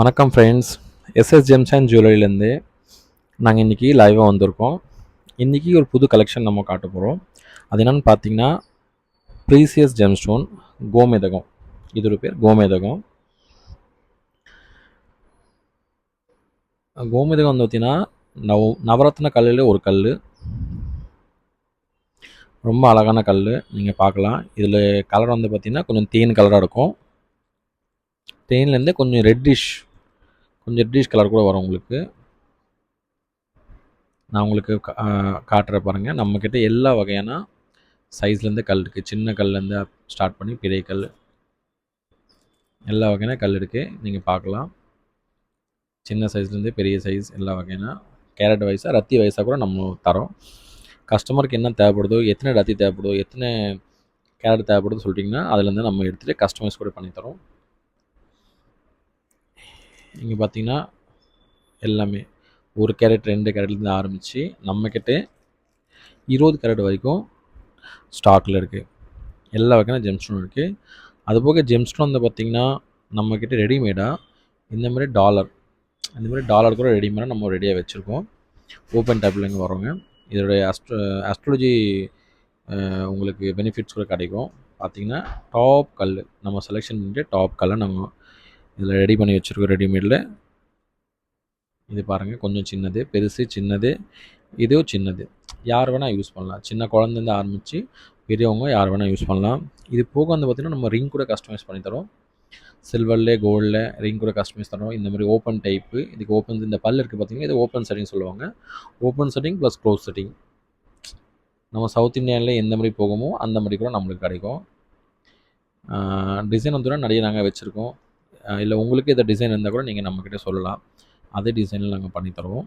வணக்கம் friends. SS gems and ஜுவல்லரிலேருந்து நாங்கள் இன்றைக்கி லைவாக வந்திருக்கோம். இன்றைக்கி ஒரு புது கலெக்ஷன் நம்ம காட்ட போகிறோம். அது என்னென்னு பார்த்தீங்கன்னா, ப்ரீசியஸ் ஜெம் ஸ்டோன் கோமேதகம். இதோட பேர் கோமேதகம். கோமேதகம் வந்து பார்த்திங்கன்னா நவரத்ன கல்லில் ஒரு கல். ரொம்ப அழகான கல், நீங்கள் பார்க்கலாம். இதில் கலர் வந்து பார்த்திங்கன்னா கொஞ்சம் தேன் கலராக இருக்கும். தேன்லேருந்து கொஞ்சம் ரெட்டிஷ் கலர் கூட வரும் உங்களுக்கு. நான் உங்களுக்கு காட்டுற பாருங்கள். நம்மக்கிட்ட எல்லா வகையான சைஸ்லேருந்து கல் இருக்குது. சின்ன கல்லேருந்து ஸ்டார்ட் பண்ணி பெரிய கல், எல்லா வகையான கல் இருக்குது. நீங்கள் பார்க்கலாம். சின்ன சைஸ்லேருந்து பெரிய சைஸ் எல்லா வகையான கேரட் வைஸாக ரத்தி வைஸாக கூட நம்ம தரோம். கஸ்டமருக்கு என்ன தேவைப்படுதோ, எத்தனை ரத்தி தேவைப்படுதோ, எத்தனை கேரட் தேவைப்படுதோ சொல்லிட்டிங்கன்னா அதுலேருந்து நம்ம எடுத்துகிட்டு கஸ்டமைஸ் கூட பண்ணித்தரோம். இங்கே பார்த்தீங்கன்னா எல்லாமே 1 கேரட் 2 கேரட்லேருந்து ஆரம்பித்து நம்மக்கிட்ட 20 கேரட் வரைக்கும் ஸ்டாக்கில் இருக்குது. எல்லா வகையான ஜெம்ஸ்டோன் இருக்குது. அதுபோக ஜெம்ஸ்டோன் வந்து பார்த்திங்கன்னா நம்மக்கிட்ட ரெடிமேடாக இந்த மாதிரி டாலர் கூட ரெடிமேடாக நம்ம ரெடியாக வச்சுருக்கோம். ஓப்பன் டைப்லேருந்து வரோங்க. இதோடைய அஸ்ட்ராலஜி உங்களுக்கு பெனிஃபிட்ஸ் கூட கிடைக்கும். பார்த்திங்கன்னா டாப் கல் நம்ம செலெக்ஷன் பண்ணிட்டு டாப் கல்லை நம்ம இதில் ரெடி பண்ணி வச்சுருக்கோம் ரெடிமேடில். இது பாருங்கள், கொஞ்சம் சின்னது, பெருசு, சின்னது, இதுவும் சின்னது, யார் வேணால் யூஸ் பண்ணலாம். சின்ன குழந்தைந்து ஆரம்பித்து பெரியவங்க யார் வேணால் யூஸ் பண்ணலாம். இது போக வந்து பார்த்திங்கன்னா நம்ம ரிங் கூட கஸ்டமைஸ் பண்ணி தரோம். சில்வரில் கோல்டில் ரிங் கூட கஸ்டமைஸ் தரோம். இந்த மாதிரி ஓப்பன் டைப்பு, இதுக்கு ஓப்பன் இந்த பல் இருக்குது பார்த்திங்கன்னா, இது ஓப்பன் செட்டிங் சொல்லுவாங்க. Open setting plus close setting. நம்ம சவுத் இந்தியாவில் எந்த மாதிரி போகுமோ அந்த மாதிரி கூட நம்மளுக்கு கிடைக்கும். டிசைன் வந்து நிறைய நாங்கள் வச்சுருக்கோம். இல்லை உங்களுக்கு எந்த டிசைன் இருந்தால் கூட நீங்கள் நம்மக்கிட்ட சொல்லலாம். அதே டிசைனில் நாங்கள் பண்ணித்தருவோம்.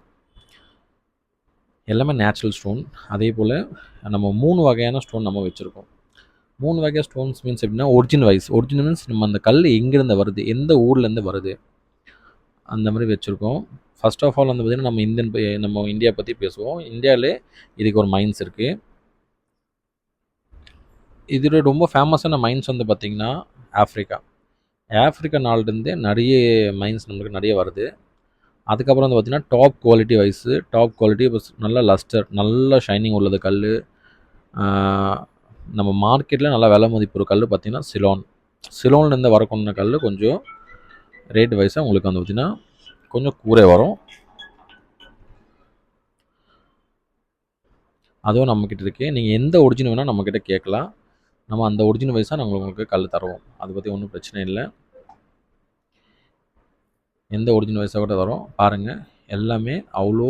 எல்லாமே நேச்சுரல் ஸ்டோன். அதே போல் நம்ம 3 வகையான ஸ்டோன் நம்ம வச்சுருக்கோம். 3 வகையான ஸ்டோன்ஸ் மீன்ஸ் எப்படின்னா ஒரிஜினல் மீன்ஸ் நம்ம அந்த கல் எங்கேருந்து வருது, எந்த ஊர்லேருந்து வருது, அந்த மாதிரி வச்சுருக்கோம். ஃபர்ஸ்ட் ஆஃப் ஆல் வந்து பார்த்திங்கன்னா நம்ம இந்தியா பற்றி பேசுவோம். இந்தியாவிலே இதுக்கு ஒரு மைன்ஸ் இருக்குது. இதில் ரொம்ப ஃபேமஸான மைன்ஸ் வந்து பார்த்திங்கன்னா ஆஃப்ரிக்கா நாள்லேருந்தே நிறைய மைன்ஸ் நம்மளுக்கு நிறைய வருது. அதுக்கப்புறம் வந்து பார்த்திங்கன்னா டாப் குவாலிட்டி இப்போ நல்ல லஸ்டர், நல்ல ஷைனிங் உள்ளது கல். நம்ம மார்க்கெட்டில் நல்ல விலை மதிப்பு ஒரு கல் பார்த்திங்கன்னா சிலோன்லேருந்து வரக்கூடிய கல் கொஞ்சம் ரேட் வைஸாக உங்களுக்கு வந்து பார்த்திங்கன்னா கொஞ்சம் கூரை வரும். அதுவும் நம்மக்கிட்ட இருக்குது. நீங்கள் எந்த ஒரிஜினல் வேணால் நம்மக்கிட்ட கேட்கலாம். நம்ம அந்த ஒரிஜினல் வைஸாக நாங்கள் உங்களுக்கு கல் தருவோம். அதை பற்றி ஒன்றும் பிரச்சனை இல்லை. எந்த ஒரிஜினல் வைஸாக கூட தரோம். பாருங்கள், எல்லாமே அவ்வளோ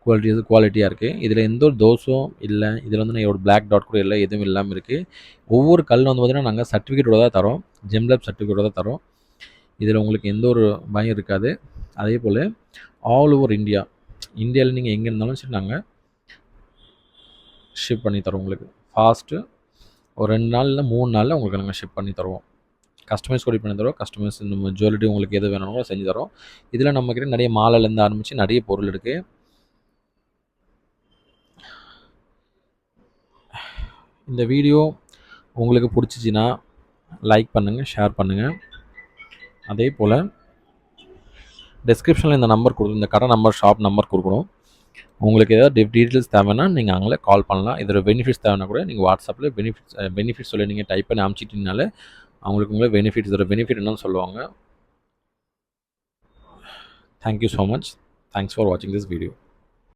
குவாலிட்டியாக இருக்குது. இதில் எந்த ஒரு தோஷம் இல்லை. இதில் வந்து ஒரு பிளாக் டாட் கூட இல்லை, எதுவும் இல்லாமல் இருக்குது. ஒவ்வொரு கல் வந்து பார்த்திங்கன்னா நாங்கள் சர்டிஃபிகேட்டோட தான் தரோம். ஜெம்லேப் சர்டிஃபிகேட்டோட தான் தரோம். இதில் உங்களுக்கு எந்த ஒரு பயம் இருக்காது. அதே போல் ஆல் ஓவர் இந்தியாவில் நீங்கள் எங்கே இருந்தாலும் சரி நாங்கள் ஷிப் பண்ணி தரோம். உங்களுக்கு ஃபாஸ்ட்டு ஒரு 2 நாள் இல்லை 3 நாளில் உங்களுக்கு நாங்கள் ஷிப் பண்ணி தருவோம். கஸ்டமைஸ் கூட பண்ணி தரோம். கஸ்டமைஸ் நம்ம ஜுவல்லரி உங்களுக்கு எது வேணுமோ செஞ்சு தரோம். இதில் நம்மக்கிட்ட நிறைய மாலையிலேருந்து ஆரம்பித்து நிறைய பொருள் இருக்குது. இந்த வீடியோ உங்களுக்கு பிடிச்சிச்சின்னா லைக் பண்ணுங்கள், ஷேர் பண்ணுங்கள். அதே போல் டிஸ்கிரிப்ஷனில் இந்த கடை நம்பர், ஷாப் நம்பர் கொடுக்கணும். உங்களுக்கு ஏதாவது டீட்டெயில்ஸ் தேவைன்னா நீங்கள் அங்கே கால் பண்ணலாம். இதோட பெனிஃபிட்ஸ் தேவைன்னா கூட நீங்கள் வாட்ஸ்அப்பில் பெனிஃபிட்ஸ் சொல்லி நீங்கள் டைப் பண்ணி அனுப்பிச்சிட்டிங்கனாலே அவங்களுக்கு இதோட பெனிஃபிட் என்னன்னு சொல்லுவாங்க. Thank you so much. Thanks for வாட்சிங் திஸ் வீடியோ.